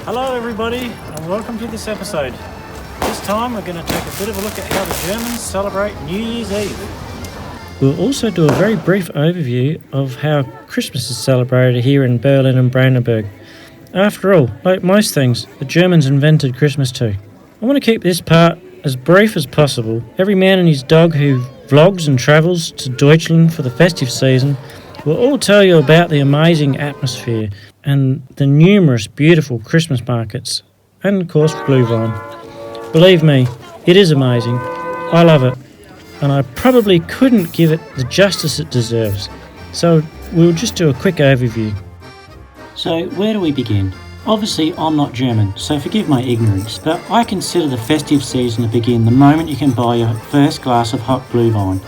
Hello everybody and welcome to this episode. This time we're going to take a bit of a look at how the Germans celebrate New Year's Eve. We'll also do a very brief overview of how Christmas is celebrated here in Berlin and Brandenburg. After all, like most things, the Germans invented Christmas too. I want to keep this part as brief as possible. Every man and his dog who vlogs and travels to Deutschland for the festive season will all tell you about the amazing atmosphere and the numerous beautiful Christmas markets and of course Glühwein. Believe me, it is amazing. I love it and I probably couldn't give it the justice it deserves. So we'll just do a quick overview. So where do we begin? Obviously I'm not German, so forgive my ignorance, but I consider the festive season to begin the moment you can buy your first glass of hot Glühwein,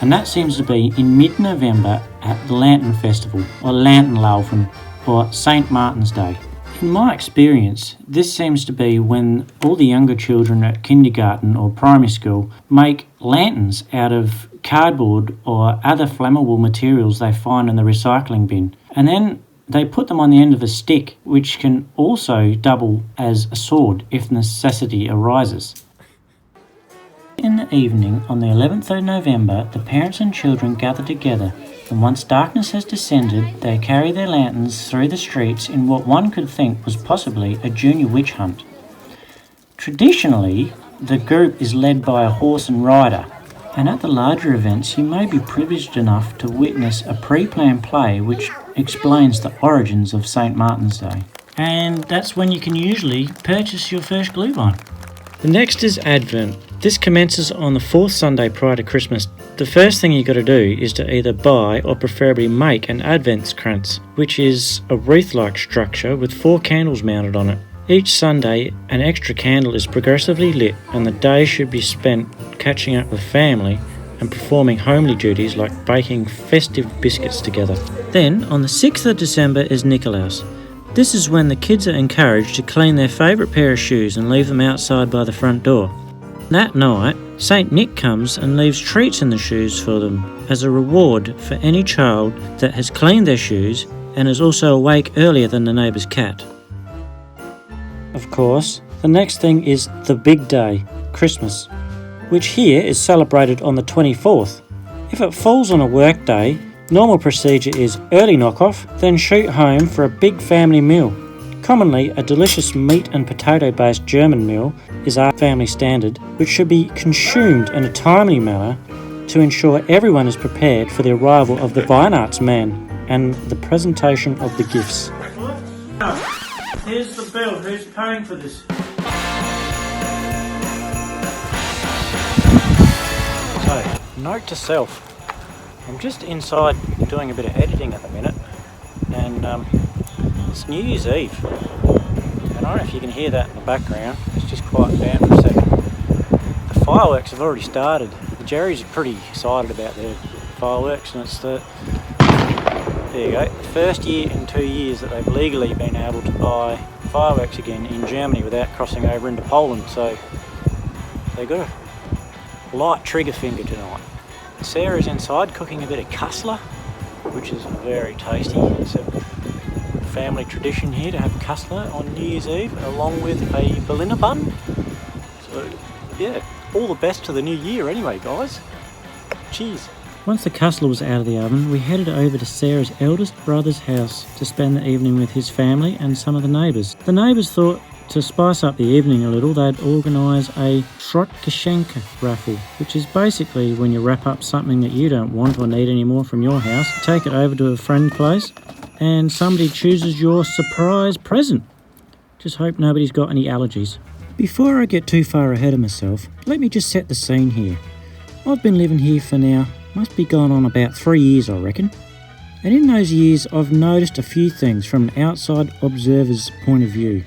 and that seems to be in mid-November at the Lantern Festival, or Lanternlaufen, or St. Martin's Day. In my experience, this seems to be when all the younger children at kindergarten or primary school make lanterns out of cardboard or other flammable materials they find in the recycling bin, and then they put them on the end of a stick, which can also double as a sword if necessity arises. In the evening on the 11th of November, the parents and children gather together, and once darkness has descended, they carry their lanterns through the streets in what one could think was possibly a junior witch hunt. Traditionally, the group is led by a horse and rider, and at the larger events you may be privileged enough to witness a pre-planned play which explains the origins of St. Martin's Day. And that's when you can usually purchase your first Glühwein. The next is Advent. This commences on the fourth Sunday prior to Christmas. The first thing you got to do is to either buy or preferably make an Adventskranz, which is a wreath-like structure with 4 candles mounted on it. Each Sunday, an extra candle is progressively lit, and the day should be spent catching up with family and performing homely duties like baking festive biscuits together. Then, on the 6th of December is Nikolaus. This is when the kids are encouraged to clean their favourite pair of shoes and leave them outside by the front door. That night, Saint Nick comes and leaves treats in the shoes for them as a reward for any child that has cleaned their shoes and is also awake earlier than the neighbour's cat. Of course, the next thing is the big day, Christmas, which here is celebrated on the 24th. If it falls on a work day, normal procedure is early knock-off, then shoot home for a big family meal. Commonly, a delicious meat and potato-based German meal is our family standard, which should be consumed in a timely manner to ensure everyone is prepared for the arrival of the Weihnachtsmann and the presentation of the gifts. Here's the bill. Who's paying for this? So, note to self. I'm just inside doing a bit of editing at the minute, and it's New Year's Eve. And I don't know if you can hear that in the background. It's just quiet down for a second. The fireworks have already started. The Jerry's are pretty excited about their fireworks, and it's there you go, the first year in 2 years that they've legally been able to buy fireworks again in Germany without crossing over into Poland, so they've got a light trigger finger tonight. Sarah's inside cooking a bit of Kassler, which is very tasty. It's a family tradition here to have Kassler on New Year's Eve along with a Berliner bun. So yeah, all the best to the new year anyway, guys. Cheers. Once the Kassler was out of the oven, we headed over to Sarah's eldest brother's house to spend the evening with his family and some of the neighbours. The neighbours thought to spice up the evening a little, they'd organise a Schrottgeschenke raffle, which is basically when you wrap up something that you don't want or need anymore from your house, take it over to a friend's place, and somebody chooses your surprise present. Just hope nobody's got any allergies. Before I get too far ahead of myself, let me just set the scene here. I've been living here for now, must be going on about 3 years I reckon. And in those years I've noticed a few things from an outside observer's point of view.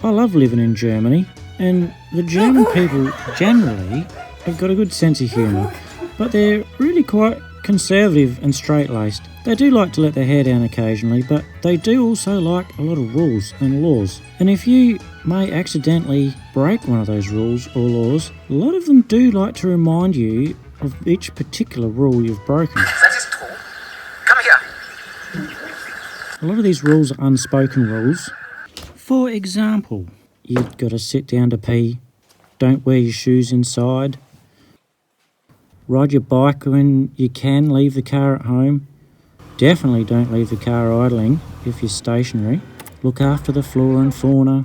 I love living in Germany, and the German people generally have got a good sense of humour, but they're really quite conservative and straight-laced. They do like to let their hair down occasionally, but they do also like a lot of rules and laws. And if you may accidentally break one of those rules or laws, a lot of them do like to remind you of each particular rule you've broken. That is true. Come here. A lot of these rules are unspoken rules. For example, you've got to sit down to pee, don't wear your shoes inside, ride your bike when you can, leave the car at home, definitely don't leave the car idling if you're stationary, look after the flora and fauna,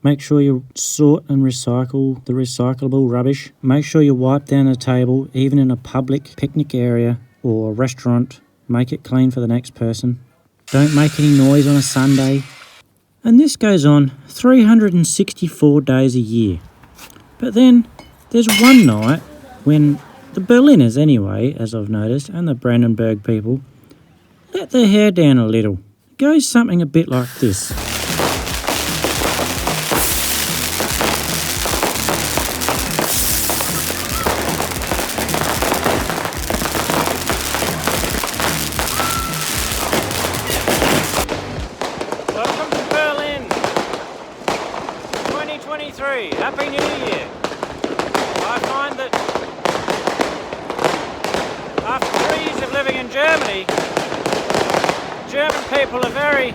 make sure you sort and recycle the recyclable rubbish, make sure you wipe down the table even in a public picnic area or restaurant, make it clean for the next person, don't make any noise on a Sunday. And this goes on 364 days a year. But then there's one night when the Berliners anyway, as I've noticed, and the Brandenburg people, let their hair down a little. It goes something a bit like this. Welcome to Berlin 2023. Happy New Year. I find that after 3 years of living in Germany, German people are very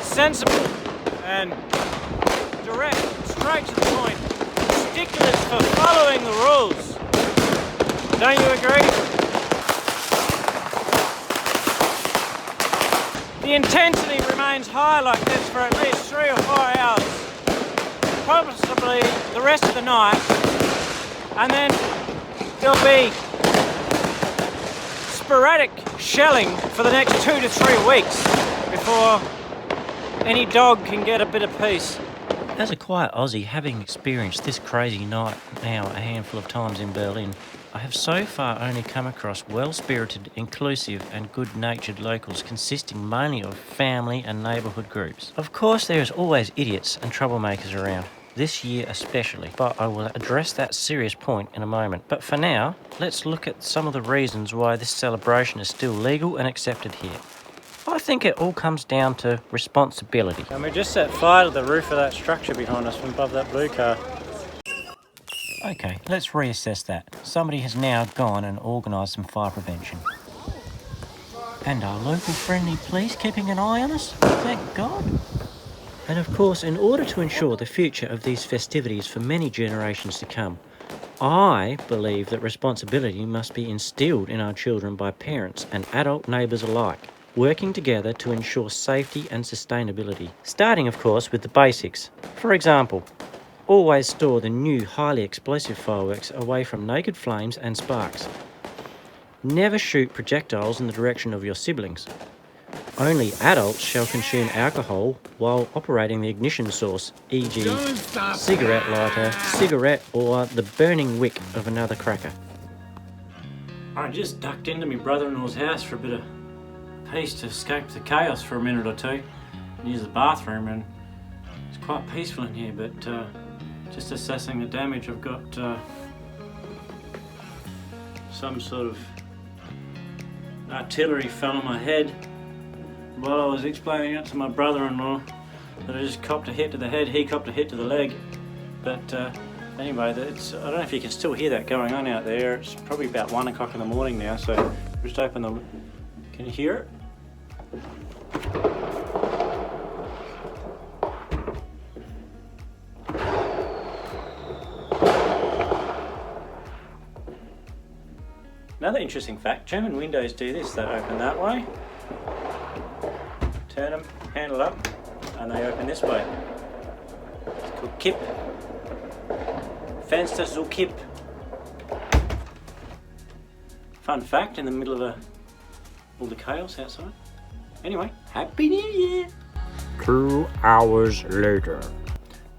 sensible and direct, straight to the point, sticklers for following the rules. Don't you agree? The intensity remains high like this for at least 3 or 4 hours, possibly the rest of the night, and then there'll be sporadic shelling for the next 2 to 3 weeks before any dog can get a bit of peace. As a quiet Aussie, having experienced this crazy night now a handful of times in Berlin, I have so far only come across well-spirited, inclusive and good-natured locals consisting mainly of family and neighbourhood groups. Of course there is always idiots and troublemakers around, this year especially, but I will address that serious point in a moment. But for now, let's look at some of the reasons why this celebration is still legal and accepted here. I think it all comes down to responsibility. And we just set fire to the roof of that structure behind us from above that blue car. Okay, let's reassess that. Somebody has now gone and organised some fire prevention. And our local friendly police keeping an eye on us? Thank God. And of course, in order to ensure the future of these festivities for many generations to come, I believe that responsibility must be instilled in our children by parents and adult neighbours alike, working together to ensure safety and sustainability. Starting, of course, with the basics. For example, always store the new highly explosive fireworks away from naked flames and sparks. Never shoot projectiles in the direction of your siblings. Only adults shall consume alcohol while operating the ignition source, e.g. cigarette lighter, cigarette or the burning wick of another cracker. I just ducked into my brother-in-law's house for a bit of peace to escape the chaos for a minute or two and use the bathroom, and it's quite peaceful in here, but just assessing the damage. I've got some sort of artillery fell on my head while I was explaining it to my brother-in-law that I just copped a hit to the head, he copped a hit to the leg. But anyway, I don't know if you can still hear that going on out there. It's probably about 1 o'clock in the morning now, so just open the... Can you hear it? Another interesting fact, German windows do this. They open that way, turn them, handle up, and they open this way. It's called Kipp. Fenster zu Kipp. Fun fact in the middle of all the chaos outside. Anyway, Happy New Year! 2 hours later.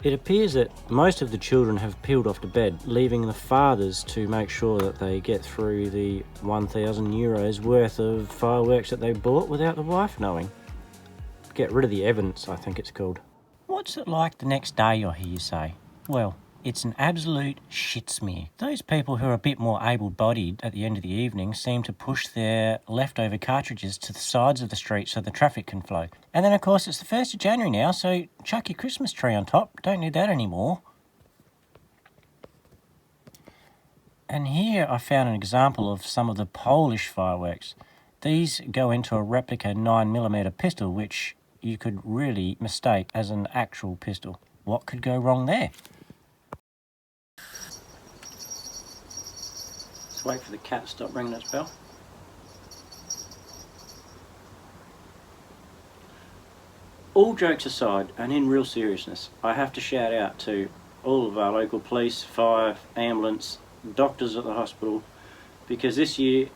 It appears that most of the children have peeled off to bed, leaving the fathers to make sure that they get through the €1,000 worth of fireworks that they bought without the wife knowing. Get rid of the evidence, I think it's called. What's it like the next day, I hear you say? Well, it's an absolute shit smear. Those people who are a bit more able-bodied at the end of the evening seem to push their leftover cartridges to the sides of the street so the traffic can flow. And then, of course, it's the 1st of January now, so chuck your Christmas tree on top. Don't need that anymore. And here I found an example of some of the Polish fireworks. These go into a replica 9mm pistol, which you could really mistake as an actual pistol. What could go wrong there? Let's wait for the cat to stop ringing its bell. All jokes aside, and in real seriousness, I have to shout out to all of our local police, fire, ambulance, doctors at the hospital, because this year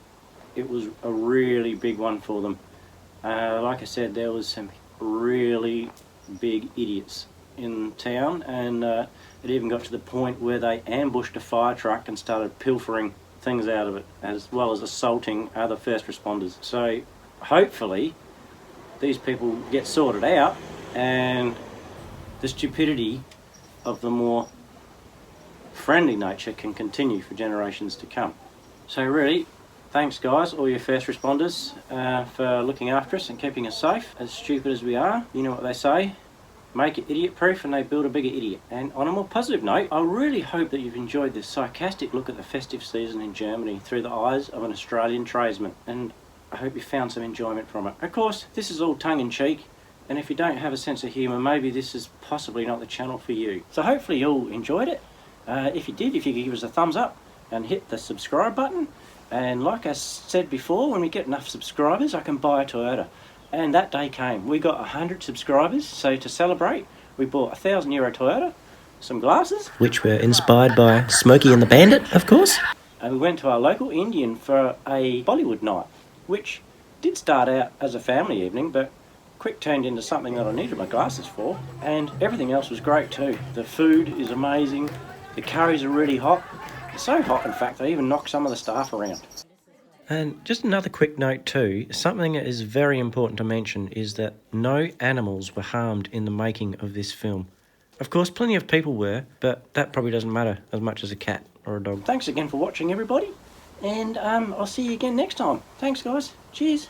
it was a really big one for them. Like I said, there was some really big idiots in town, and it even got to the point where they ambushed a fire truck and started pilfering things out of it, as well as assaulting other first responders. So hopefully these people get sorted out and the stupidity of the more friendly nature can continue for generations to come. So really, thanks guys, all your first responders, for looking after us and keeping us safe. As stupid as we are, you know what they say, make it idiot proof and they build a bigger idiot. And on a more positive note, I really hope that you've enjoyed this sarcastic look at the festive season in Germany through the eyes of an Australian tradesman, and I hope you found some enjoyment from it. Of course, this is all tongue-in-cheek, and if you don't have a sense of humour, maybe this is possibly not the channel for you. So hopefully you all enjoyed it. If you did, if you could give us a thumbs up and hit the subscribe button. And like I said before, when we get enough subscribers, I can buy a Toyota. And that day came. We got 100 subscribers, so to celebrate, we bought a €1,000 Toyota, some glasses, which were inspired by Smokey and the Bandit, of course. And we went to our local Indian for a Bollywood night, which did start out as a family evening, but quick turned into something that I needed my glasses for, and everything else was great too. The food is amazing, the curries are really hot, it's so hot in fact they even knocked some of the staff around. And just another quick note too, something that is very important to mention is that no animals were harmed in the making of this film. Of course plenty of people were, but that probably doesn't matter as much as a cat or a dog. Thanks again for watching everybody, and I'll see you again next time. Thanks guys, cheers.